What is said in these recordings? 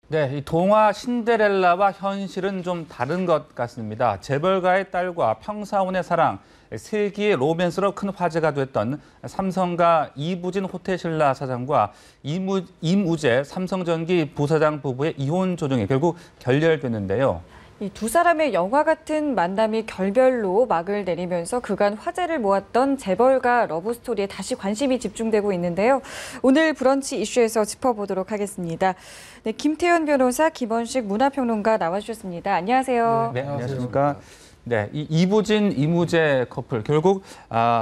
네, 이 동화 신데렐라와 현실은 좀 다른 것 같습니다. 재벌가의 딸과 평사원의 사랑, 세기의 로맨스로 큰 화제가 됐던 삼성가 이부진 호텔신라 사장과 임우재 삼성전기 부사장 부부의 이혼 조정이 결국 결렬됐는데요. 이 두 사람의 영화 같은 만남이 결별로 막을 내리면서 그간 화제를 모았던 재벌가 러브스토리에 다시 관심이 집중되고 있는데요. 오늘 브런치 이슈에서 짚어보도록 하겠습니다. 네, 김태현 변호사, 김원식 문화평론가 나와주셨습니다. 안녕하세요. 네, 안녕하십니까. 네, 이 이부진, 임우재 커플 결국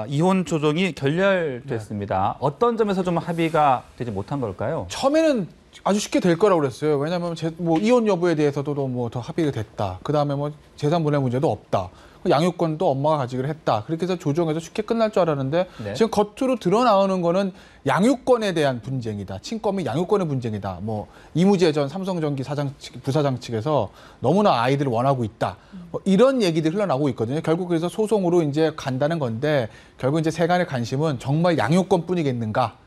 이혼 조정이 결렬됐습니다. 어떤 점에서 좀 합의가 되지 못한 걸까요? 처음에는 아주 쉽게 될 거라고 그랬어요. 왜냐하면 이혼 여부에 대해서도 더 합의가 됐다. 그다음에 재산 분할 문제도 없다. 양육권도 엄마가 가지기로 했다. 그렇게 해서 조정해서 쉽게 끝날 줄 알았는데 네. 지금 겉으로 드러나오는 거는 양육권에 대한 분쟁이다. 친권 및 양육권의 분쟁이다. 이무재 전 삼성전기 부사장 측에서 너무나 아이들을 원하고 있다. 이런 얘기들이 흘러나오고 있거든요. 결국 그래서 소송으로 이제 간다는 건데 결국 이제 세간의 관심은 정말 양육권뿐이겠는가?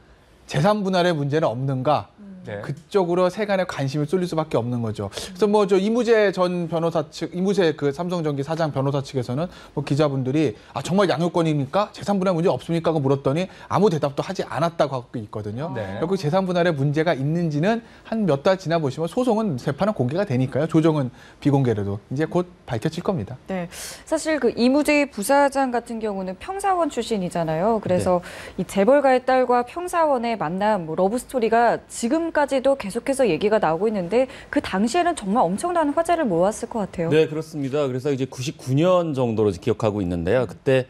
재산 분할의 문제는 없는가? 네. 그쪽으로 세간의 관심을 쏠릴 수밖에 없는 거죠. 그래서 이무재 전 변호사 측, 이무재 그 삼성전기 사장 변호사 측에서는 기자분들이 정말 양육권입니까? 재산 분할 문제 없습니까? 고 물었더니 아무 대답도 하지 않았다고 하고 있거든요. 네. 결국 재산 분할에 문제가 있는지는 한 몇 달 지나 보시면 소송은 재판은 공개가 되니까요. 조정은 비공개라도 이제 곧 밝혀질 겁니다. 네, 사실 그 이무재 부사장 같은 경우는 평사원 출신이잖아요. 그래서 이 재벌가의 딸과 평사원의 만남, 러브스토리가 지금까지도 계속해서 얘기가 나오고 있는데 그 당시에는 정말 엄청난 화제를 모았을 것 같아요. 네, 그렇습니다. 그래서 이제 99년 정도로 기억하고 있는데요. 그때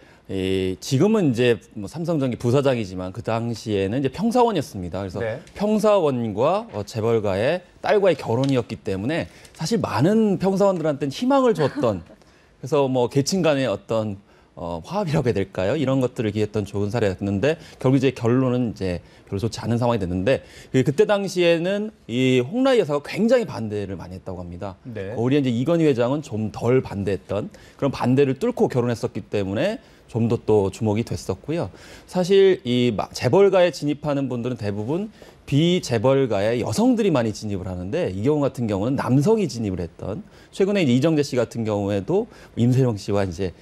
지금은 이제 삼성전기 부사장이지만 그 당시에는 이제 평사원이었습니다. 그래서 네. 평사원과 재벌가의 딸과의 결혼이었기 때문에 사실 많은 평사원들한테는 희망을 줬던 그래서 계층 간의 어떤 화합이라고 해야 될까요? 이런 것들을 기했던 좋은 사례였는데 결국 이제 결론은 이제 별로 좋지 않은 상황이 됐는데 그때 당시에는 이 홍라희 여사가 굉장히 반대를 많이 했다고 합니다. 네. 오히려 이제 이건희 회장은 좀 덜 반대했던 그런 반대를 뚫고 결혼했었기 때문에 좀 더 또 주목이 됐었고요. 사실 이 재벌가에 진입하는 분들은 대부분 비재벌가의 여성들이 많이 진입을 하는데 이 경우 같은 경우는 남성이 진입을 했던 최근에 이제 이정재 씨 같은 경우에도 임세령 씨와 이제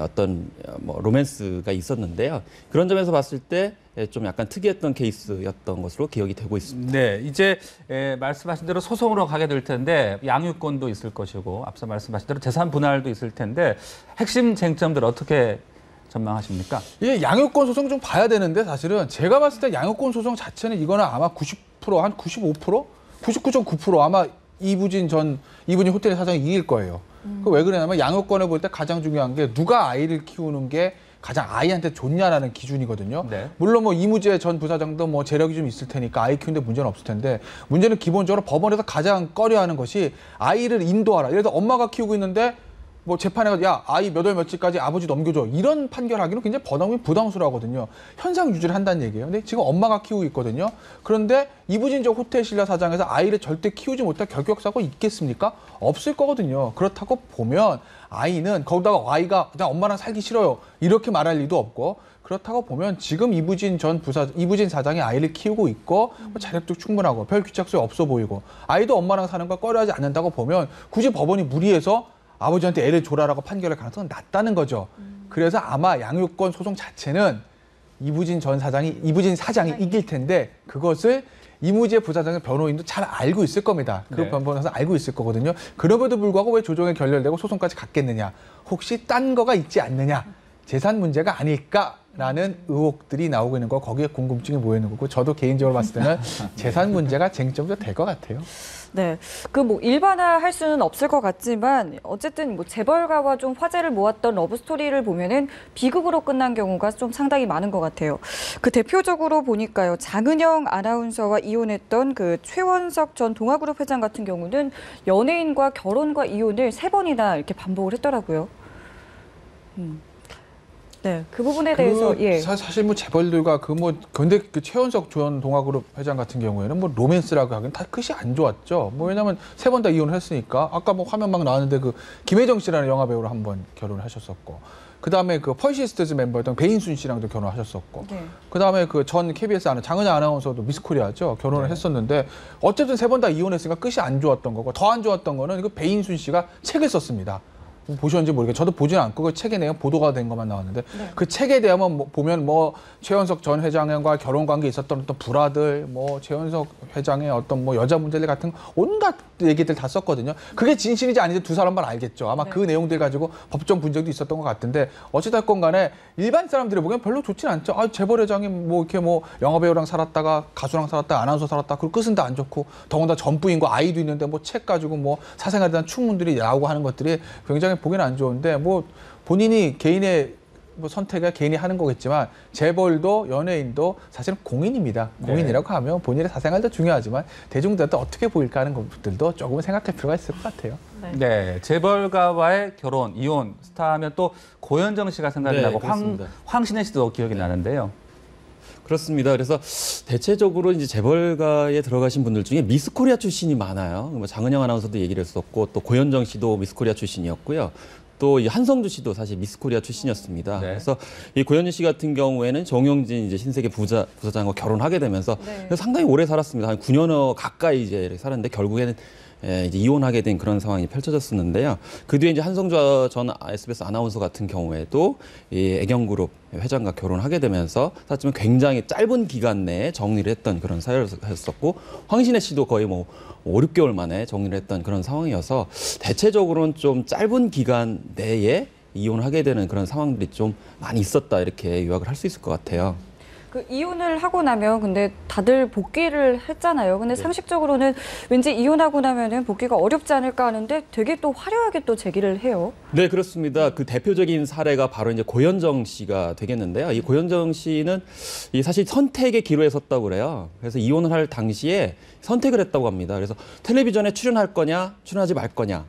어떤 로맨스가 있었는데요. 그런 점에서 봤을 때 좀 약간 특이했던 케이스였던 것으로 기억이 되고 있습니다. 네, 이제 말씀하신 대로 소송으로 가게 될 텐데 양육권도 있을 것이고 앞서 말씀하신 대로 재산 분할도 있을 텐데 핵심 쟁점들 어떻게 전망하십니까? 이 양육권 소송 좀 봐야 되는데 사실은 제가 봤을 때 양육권 소송 자체는 이거는 아마 90%, 한 95%? 99.9% 아마 이부진 호텔 사장이 이길 거예요. 왜 그러냐면 양육권을 볼 때 가장 중요한 게 누가 아이를 키우는 게 가장 아이한테 좋냐라는 기준이거든요. 네. 물론 이무재 전 부사장도 재력이 좀 있을 테니까 아이 키우는데 문제는 없을 텐데 문제는 기본적으로 법원에서 가장 꺼려하는 것이 아이를 인도하라. 예를 들어 엄마가 키우고 있는데 재판에 가서 야 아이 몇 월 며칠까지 아버지 넘겨줘 이런 판결하기는 굉장히 부담스러워하거든요. 현상 유지를 한다는 얘기예요. 근데 지금 엄마가 키우고 있거든요. 그런데 이부진 저 호텔신라 사장에서 아이를 절대 키우지 못할 결격사고 있겠습니까? 없을 거거든요. 그렇다고 보면 아이는 거기다가 아이가 그냥 엄마랑 살기 싫어요 이렇게 말할 리도 없고 그렇다고 보면 지금 이부진 사장이 아이를 키우고 있고 자력도 충분하고 별 귀착수에 없어 보이고 아이도 엄마랑 사는 걸 꺼려하지 않는다고 보면 굳이 법원이 무리해서 아버지한테 애를 줘라라고 판결할 가능성은 낮다는 거죠. 그래서 아마 양육권 소송 자체는 이부진 사장이 이길 텐데 그것을 이무재 부사장의 변호인도 잘 알고 있을 겁니다. 그 네. 변호사 알고 있을 거거든요. 그럼에도 불구하고 왜 조정에 결렬되고 소송까지 갔겠느냐. 혹시 딴 거가 있지 않느냐. 재산 문제가 아닐까라는 의혹들이 나오고 있는 거 거기에 궁금증이 모이는 거고 저도 개인적으로 봤을 때는 재산 문제가 쟁점도 될 것 같아요. 네, 일반화할 수는 없을 것 같지만 어쨌든 재벌가와 좀 화제를 모았던 러브스토리를 보면은 비극으로 끝난 경우가 좀 상당히 많은 것 같아요. 그 대표적으로 보니까요, 장은영 아나운서와 이혼했던 그 최원석 전 동아그룹 회장 같은 경우는 연예인과 결혼과 이혼을 3번이나 이렇게 반복을 했더라고요. 네, 그 부분에 대해서 사실 재벌들과 근데 최원석 전 동아그룹 회장 같은 경우에는 로맨스라고 하기엔 다 끝이 안 좋았죠. 왜냐면 3번 다 이혼을 했으니까 아까 화면 막 나왔는데 김혜정 씨라는 영화 배우를 한 번 결혼을 하셨었고 그다음에 그 펄시스터즈 멤버였던 배인순 씨랑도 결혼하셨었고. 네. 그다음에 그 전 KBS 장은하 아나운서도 미스코리아죠. 결혼을 했었는데 어쨌든 세 번 다 이혼했으니까 끝이 안 좋았던 거고 더 안 좋았던 거는 그 배인순 씨가 책을 썼습니다. 보셨는지 모르겠어요. 저도 보지는 않고 그 책에 내용 보도가 된 것만 나왔는데 네. 그 책에 대하면 보면 뭐 최연석 전 회장과 결혼 관계에 있었던 어떤 불화들, 뭐 최연석 회장의 어떤 뭐 여자 문제들 같은 온갖 얘기들 다 썼거든요. 그게 진실인지 아닌지 두 사람만 알겠죠. 아마 네. 그 내용들 가지고 법정 분쟁도 있었던 것 같은데 어찌됐건 간에 일반 사람들이 보기엔 별로 좋진 않죠. 아, 재벌 회장이 뭐 이렇게 뭐 영화배우랑 살았다가 가수랑 살았다가 아나운서 살았다. 그리고 끝은 다 안 좋고 더군다나 전부인과 아이도 있는데 뭐 책 가지고 뭐 사생활에 대한 충문들이 나오고 하는 것들이 굉장히 보기는 안 좋은데 뭐 본인이 개인의 뭐 선택을 개인이 하는 거겠지만 재벌도 연예인도 사실은 공인입니다. 공인이라고 하면 본인의 사생활도 중요하지만 대중들한테 어떻게 보일까 하는 것들도 조금은 생각할 필요가 있을 것 같아요. 네, 재벌가와의 결혼, 이혼 스타하면 또 고현정 씨가 생각이 네, 나고 그렇습니다. 황신혜 씨도 기억이 나는데요. 그렇습니다. 그래서 대체적으로 이제 재벌가에 들어가신 분들 중에 미스코리아 출신이 많아요. 뭐 장은영 아나운서도 얘기를 했었고 또 고현정 씨도 미스코리아 출신이었고요. 또 이 한성주 씨도 사실 미스코리아 출신이었습니다. 네. 그래서 이 고현정 씨 같은 경우에는 정용진 이제 신세계 부사장과 결혼하게 되면서 네. 상당히 오래 살았습니다. 한 9년여 가까이 이제 이렇게 살았는데 결국에는 이제 이혼하게 된 그런 상황이 펼쳐졌었는데요. 그 뒤에 이제 한성주 전 SBS 아나운서 같은 경우에도 이 애경그룹 회장과 결혼하게 되면서 사실은 굉장히 짧은 기간 내에 정리를 했던 그런 사연이었었고 황신혜 씨도 거의 뭐 5, 6개월 만에 정리를 했던 그런 상황이어서 대체적으로는 좀 짧은 기간 내에 이혼하게 되는 그런 상황들이 좀 많이 있었다 이렇게 요약을 할 수 있을 것 같아요. 그 이혼을 하고 나면 근데 다들 복귀를 했잖아요. 근데 상식적으로는 왠지 이혼하고 나면은 복귀가 어렵지 않을까 하는데 되게 또 화려하게 또 제기를 해요. 네, 그렇습니다. 그 대표적인 사례가 바로 이제 고현정 씨가 되겠는데요. 이 고현정 씨는 이 사실 선택의 기로에 섰다고 그래요. 그래서 이혼을 할 당시에 선택을 했다고 합니다. 그래서 텔레비전에 출연할 거냐, 출연하지 말 거냐.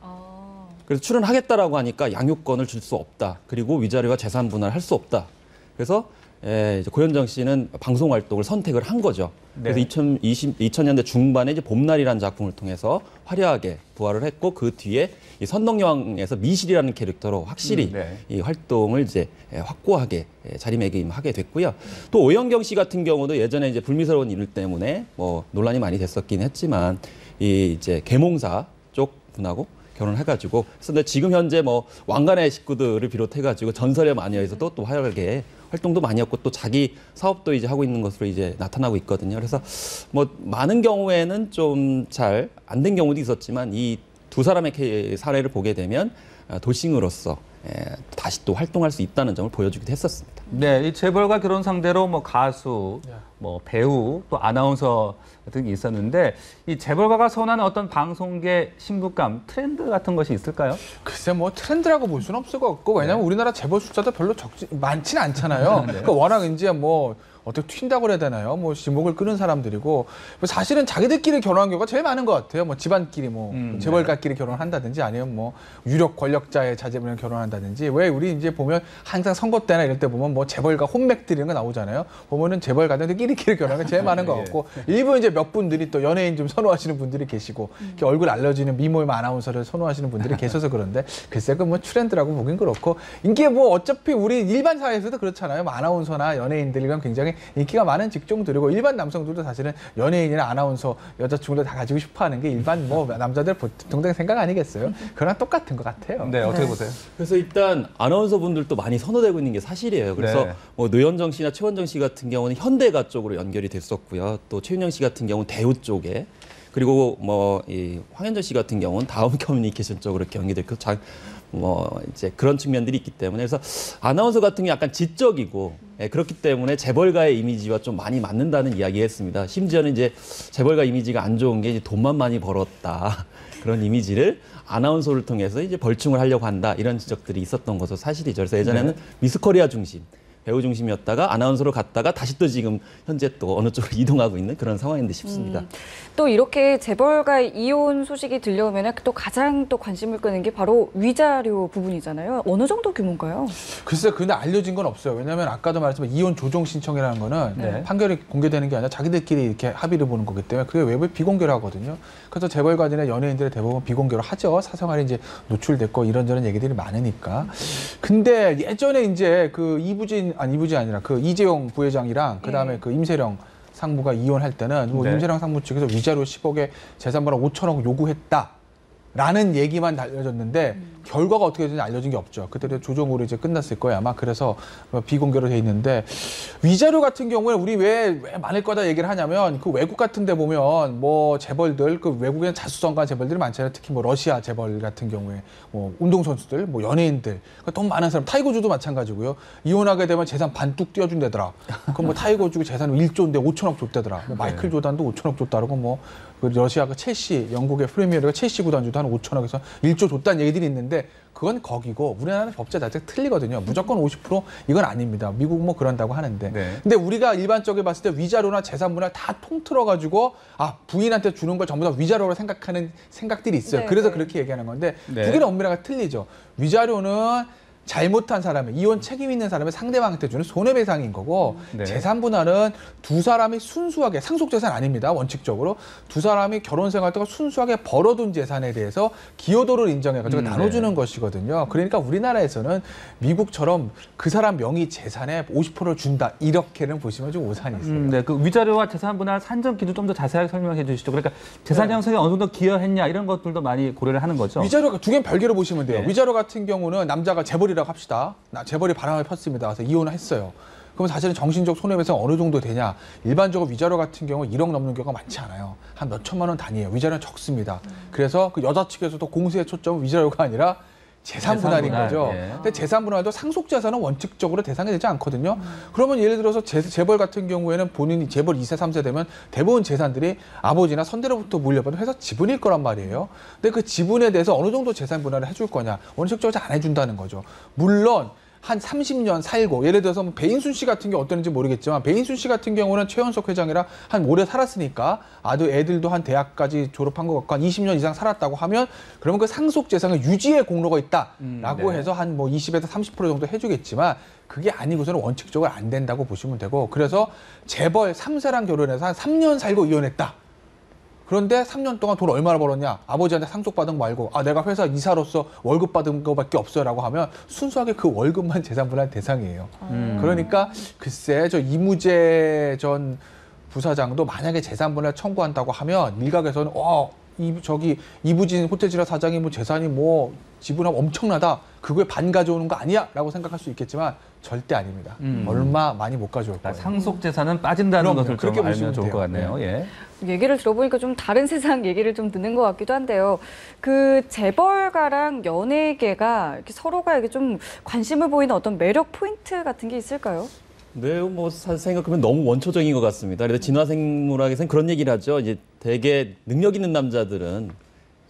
그래서 출연하겠다라고 하니까 양육권을 줄 수 없다. 그리고 위자료와 재산 분할을 할 수 없다. 그래서 이제 고현정 씨는 방송 활동을 선택을 한 거죠. 네. 그래서 2000년대 중반에 이제 봄날이라는 작품을 통해서 화려하게 부활을 했고 그 뒤에 이 선덕여왕에서 미실이라는 캐릭터로 확실히 네. 이 활동을 이제 확고하게 자리매김하게 됐고요. 또 오영경 씨 같은 경우도 예전에 이제 불미스러운 일 때문에 뭐 논란이 많이 됐었긴 했지만 이 이제 계몽사 쪽 분하고 결혼해가지고 그런데 지금 현재 뭐 왕관의 식구들을 비롯해가지고 전설의 마녀에서도 또 화려하게 활동도 많이 했고 또 자기 사업도 이제 하고 있는 것으로 이제 나타나고 있거든요. 그래서 뭐 많은 경우에는 좀 잘 안 된 경우도 있었지만 이 두 사람의 사례를 보게 되면 돌싱으로서 다시 또 활동할 수 있다는 점을 보여주기도 했었습니다. 네, 이 재벌가 결혼 상대로 뭐 가수, 뭐 배우, 또 아나운서 등이 있었는데 이 재벌가가 선호하는 어떤 방송계 신부감, 트렌드 같은 것이 있을까요? 글쎄 뭐 트렌드라고 볼 수는 없을 것 같고 왜냐하면 우리나라 재벌 숫자도 별로 많지는 않잖아요. 그러니까 워낙 이제 뭐 어떻게 튄다고 그래야 되나요? 뭐 지목을 끄는 사람들이고 사실은 자기들끼리 결혼한 경우가 제일 많은 것 같아요. 뭐 집안끼리 뭐 재벌가끼리 결혼한다든지 아니면 뭐 유력 권력자의 자제분이랑 결혼한다든지 왜 우리 이제 보면 항상 선거 때나 이럴 때 보면 뭐 재벌가 혼맥들 이런 거 나오잖아요. 보면은 재벌가들끼리 결혼하는 게 제일 많은 것 같고 일부 이제 몇 분들이 또 연예인 좀 선호하시는 분들이 계시고 이렇게 얼굴 알려지는 미모의 아나운서를 선호하시는 분들이 계셔서 그런데 글쎄 그 뭐 트렌드라고 보긴 그렇고 이게 뭐 어차피 우리 일반 사회에서도 그렇잖아요. 뭐 아나운서나 연예인들이랑 굉장히 인기가 많은 직종들이고 일반 남성들도 사실은 연예인이나 아나운서 여자친구들 다 가지고 싶어하는 게 일반 뭐 남자들 보통 생각 아니겠어요? 그거랑 똑같은 것 같아요. 네, 어떻게 보세요? 그래서 일단 아나운서 분들도 많이 선호되고 있는 게 사실이에요. 그래서 네. 뭐 노현정 씨나 최원정 씨 같은 경우는 현대가 쪽으로 연결이 됐었고요. 또 최윤영 씨 같은 경우는 대우 쪽에 그리고 뭐 이 황현정 씨 같은 경우는 다음 커뮤니케이션 쪽으로 이렇게 연결됐고 뭐 이제 그런 측면들이 있기 때문에 그래서 아나운서 같은 게 약간 지적이고 그렇기 때문에 재벌가의 이미지와 좀 많이 맞는다는 이야기했습니다. 심지어는 이제 재벌가 이미지가 안 좋은 게 이제 돈만 많이 벌었다 그런 이미지를 아나운서를 통해서 이제 벌충을 하려고 한다 이런 지적들이 있었던 것도 사실이죠. 그래서 예전에는 미스코리아 중심 배우 중심이었다가 아나운서로 갔다가 다시 또 지금 현재 또 어느 쪽으로 이동하고 있는 그런 상황인데 싶습니다. 또 이렇게 재벌가의 이혼 소식이 들려오면 또 가장 또 관심을 끄는 게 바로 위자료 부분이잖아요. 어느 정도 규모인가요? 글쎄, 근데 알려진 건 없어요. 왜냐하면 아까도 말했지만 이혼 조정 신청이라는 거는 네. 판결이 공개되는 게 아니라 자기들끼리 이렇게 합의를 보는 거기 때문에 그게 외부에 비공개로 하거든요. 그래서 재벌가들이나 연예인들이 대부분 비공개로 하죠. 사생활이 이제 노출됐고 이런저런 얘기들이 많으니까. 근데 예전에 이제 그 이부진 아니라 그 이재용 부회장이랑 그다음에 그 임세령 상무가 이혼할 때는 뭐 네. 임세령 상무 측에서 위자료 10억에 재산분할 5천억 요구했다라는 얘기만 알려졌는데 결과가 어떻게 되는지 알려진 게 없죠. 그때 조정으로 이제 끝났을 거예요 아마. 그래서 비공개로 돼 있는데 위자료 같은 경우에 우리 왜 많을 거다 얘기를 하냐면 그 외국 같은 데 보면 뭐 재벌들 그 외국에는 자수성가한 재벌들이 많잖아요. 특히 뭐 러시아 재벌 같은 경우에 뭐 운동선수들 뭐 연예인들 돈 많은 사람 타이거주도 마찬가지고요. 이혼하게 되면 재산 반뚝 띄워준다더라. 그럼 뭐 타이거주 재산 1조인데 5천억 줬다더라. 뭐 마이클 조단도 5천억 줬다라고 뭐 그 러시아 그 첼시 영국의 프리미어리가 첼시 구단주도 한 5천억에서 1조 줬다는 얘기들이 있는데 그건 거기고 우리나라는 법제 자체가 틀리거든요. 무조건 50% 이건 아닙니다. 미국 뭐 그런다고 하는데. 네. 근데 우리가 일반적으로 봤을 때 위자료나 재산분할 다 통틀어 가지고 아 부인한테 주는 걸 전부 다 위자료로 생각하는 생각들이 있어요. 네, 그래서 네. 그렇게 얘기하는 건데 네. 두 개는 엄밀하게 틀리죠. 위자료는 잘못한 사람의 이혼 책임 있는 사람의 상대방한테 주는 손해배상인 거고 네. 재산분할은 두 사람이 순수하게 상속재산 아닙니다. 원칙적으로 두 사람이 결혼 생활 동안 순수하게 벌어둔 재산에 대해서 기여도를 인정해가지고 나눠주는 네. 것이거든요. 그러니까 우리나라에서는 미국처럼 그 사람 명의 재산의 50%를 준다 이렇게는 보시면 좀 오산이 있어요. 네, 그 위자료와 재산 분할 산정 기준 좀 더 자세하게 설명해 주시죠. 그러니까 재산 형성에 어느 정도 기여했냐 이런 것들도 많이 고려를 하는 거죠. 위자료가 두 개는 별개로 보시면 돼요. 네. 위자료 같은 경우는 남자가 재벌이라고 합시다. 나 재벌이 바람을 폈습니다. 그래서 이혼을 했어요. 그럼 사실은 정신적 손해배상 어느 정도 되냐? 일반적으로 위자료 같은 경우 1억 넘는 경우가 많지 않아요. 한 몇 천만 원 단위예요. 위자료는 적습니다. 그래서 그 여자 측에서도 공세의 초점은 위자료가 아니라 재산분할인 재산분할, 거죠. 예. 근데 재산분할도 상속재산은 원칙적으로 대상이 되지 않거든요. 그러면 예를 들어서 재벌 같은 경우에는 본인이 재벌 2세, 3세 되면 대부분 재산들이 아버지나 선대로부터 물려받은 회사 지분일 거란 말이에요. 근데 그 지분에 대해서 어느 정도 재산분할을 해줄 거냐. 원칙적으로 안 해준다는 거죠. 물론 한 30년 살고 예를 들어서 뭐 배인순 씨 같은 게 어땠는지 모르겠지만 배인순 씨 같은 경우는 최연석 회장이랑 한 오래 살았으니까 애들도 한 대학까지 졸업한 것 같고 한 20년 이상 살았다고 하면 그러면 그 상속 재산을 유지에 공로가 있다라고 네. 해서 한 뭐 20에서 30% 정도 해주겠지만 그게 아니고서는 원칙적으로 안 된다고 보시면 되고 그래서 재벌 3세랑 결혼해서 한 3년 살고 이혼했다. 그런데 3년 동안 돈 얼마나 벌었냐? 아버지한테 상속받은 거 말고 내가 회사 이사로서 월급 받은 거밖에 없어라고 하면 순수하게 그 월급만 재산분할 대상이에요. 그러니까 글쎄 저 이무재 전 부사장도 만약에 재산분할 청구한다고 하면 일각에서는 이부진 호텔지라 사장이 뭐 재산이 뭐 지분하면 엄청나다. 그거에 반 가져오는 거 아니야? 라고 생각할 수 있겠지만 절대 아닙니다. 얼마 많이 못 가져올 거예요. 상속 재산은 빠진다는 그럼요. 것을 좀 그렇게 알면 보시면 좋을 것 돼요. 같네요. 예. 얘기를 들어보니까 좀 다른 세상 얘기를 좀 듣는 것 같기도 한데요. 그 재벌가랑 연예계가 이렇게 서로가 이렇게 좀 관심을 보이는 어떤 매력 포인트 같은 게 있을까요? 네, 뭐 생각하면 너무 원초적인 것 같습니다. 그래서 진화생물학에서는 그런 얘기를 하죠. 이제 되게 능력 있는 남자들은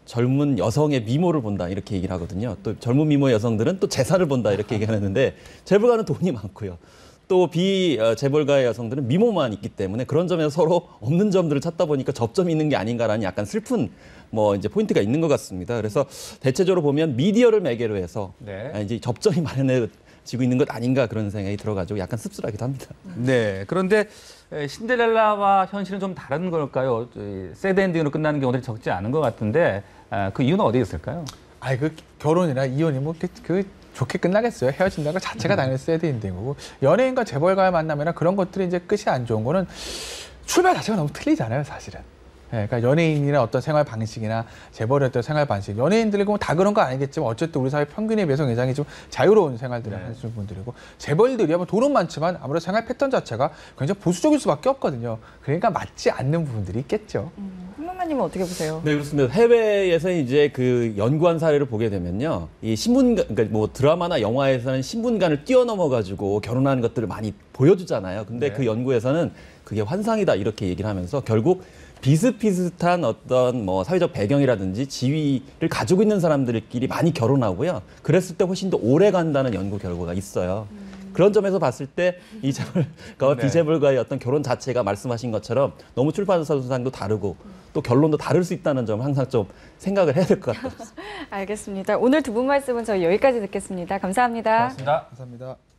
젊은 여성의 미모를 본다 이렇게 얘기를 하거든요. 또 젊은 미모 여성들은 또 재산을 본다 이렇게 얘기하는데 재벌가는 돈이 많고요. 또 비재벌가의 여성들은 미모만 있기 때문에 그런 점에서 서로 없는 점들을 찾다 보니까 접점이 있는 게 아닌가라는 약간 슬픈 이제 포인트가 있는 것 같습니다. 그래서 대체적으로 보면 미디어를 매개로 해서 네. 이제 접점이 마련해지고 있는 것 아닌가 그런 생각이 들어가지고 약간 씁쓸하기도 합니다. 네. 그런데 신데렐라와 현실은 좀 다른 걸까요? 새드 엔딩으로 끝나는 경우들이 적지 않은 것 같은데 그 이유는 어디에 있을까요? 그 결혼이나 이혼이 뭐 좋게 끝나겠어요. 헤어진다는 것 자체가 당연히 새드엔딩인 거고 연예인과 재벌가의 만남이나 그런 것들이 이제 끝이 안 좋은 거는 출발 자체가 너무 틀리잖아요, 사실은. 그러니까 연예인이나 어떤 생활 방식이나 재벌의 어떤 생활 방식, 연예인들이 다 그런 건 아니겠지만 어쨌든 우리 사회 평균에 비해서 굉장히 좀 자유로운 생활들을 하시는 분들이고 재벌들이 돈은 많지만 아무래도 생활 패턴 자체가 굉장히 보수적일 수밖에 없거든요. 그러니까 맞지 않는 부분들이 있겠죠. 홍명만님은 어떻게 보세요? 네, 그렇습니다. 해외에서 이제 그 연구한 사례를 보게 되면요. 이 그러니까 뭐 드라마나 영화에서는 신분간을 뛰어넘어 가지고 결혼하는 것들을 많이 보여주잖아요. 근데 네. 그 연구에서는 그게 환상이다 이렇게 얘기를 하면서 결국 비슷비슷한 어떤 사회적 배경이라든지 지위를 가지고 있는 사람들끼리 많이 결혼하고요. 그랬을 때 훨씬 더 오래 간다는 연구 결과가 있어요. 그런 점에서 봤을 때 이 재벌가와 네. 비재벌가의 어떤 결혼 자체가 말씀하신 것처럼 너무 출판사 수상도 다르고 또 결론도 다를 수 있다는 점 항상 좀 생각을 해야 될 것 같아요. 알겠습니다. 오늘 두 분 말씀은 저희 여기까지 듣겠습니다. 감사합니다. 고맙습니다. 감사합니다.